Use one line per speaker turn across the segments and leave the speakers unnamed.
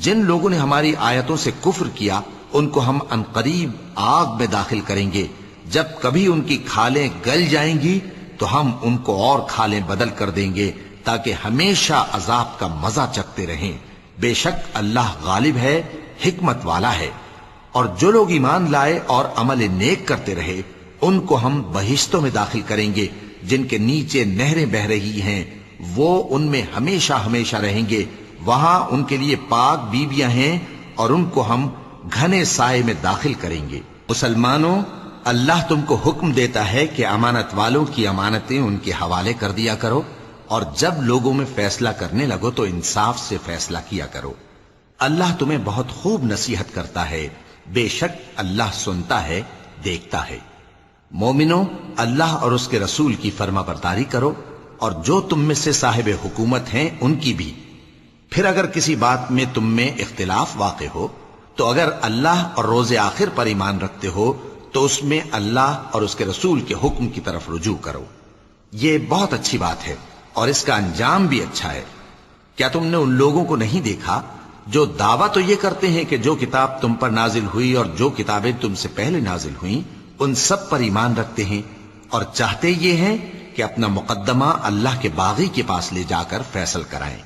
جن لوگوں نے ہماری آیتوں سے کفر کیا ان کو ہم عنقریب آگ میں داخل کریں گے، جب کبھی ان کی کھالیں گل جائیں گی تو ہم ان کو اور کھالیں بدل کر دیں گے تاکہ ہمیشہ عذاب کا مزہ چکھتے رہیں۔ بے شک اللہ غالب ہے، حکمت والا ہے۔ اور جو لوگ ایمان لائے اور عمل نیک کرتے رہے ان کو ہم بہشتوں میں داخل کریں گے جن کے نیچے نہریں بہ رہی ہیں، وہ ان میں ہمیشہ ہمیشہ رہیں گے، وہاں ان کے لیے پاک بیویاں ہیں اور ان کو ہم گھنے سائے میں داخل کریں گے۔ مسلمانوں، اللہ تم کو حکم دیتا ہے کہ امانت والوں کی امانتیں ان کے حوالے کر دیا کرو، اور جب لوگوں میں فیصلہ کرنے لگو تو انصاف سے فیصلہ کیا کرو۔ اللہ تمہیں بہت خوب نصیحت کرتا ہے، بے شک اللہ سنتا ہے، دیکھتا ہے۔ مومنو، اللہ اور اس کے رسول کی فرما برداری کرو، اور جو تم میں سے صاحب حکومت ہیں ان کی بھی۔ پھر اگر کسی بات میں تم میں اختلاف واقع ہو تو اگر اللہ اور روز آخر پر ایمان رکھتے ہو تو اس میں اللہ اور اس کے رسول کے حکم کی طرف رجوع کرو۔ یہ بہت اچھی بات ہے اور اس کا انجام بھی اچھا ہے۔ کیا تم نے ان لوگوں کو نہیں دیکھا جو دعویٰ تو یہ کرتے ہیں کہ جو کتاب تم پر نازل ہوئی اور جو کتابیں تم سے پہلے نازل ہوئیں ان سب پر ایمان رکھتے ہیں، اور چاہتے یہ ہیں کہ اپنا مقدمہ اللہ کے باغی کے پاس لے جا کر فیصل کرائیں،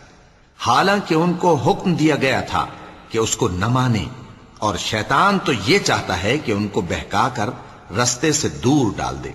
حالانکہ ان کو حکم دیا گیا تھا کہ اس کو نہ مانیں، اور شیطان تو یہ چاہتا ہے کہ ان کو بہکا کر رستے سے دور ڈال دے۔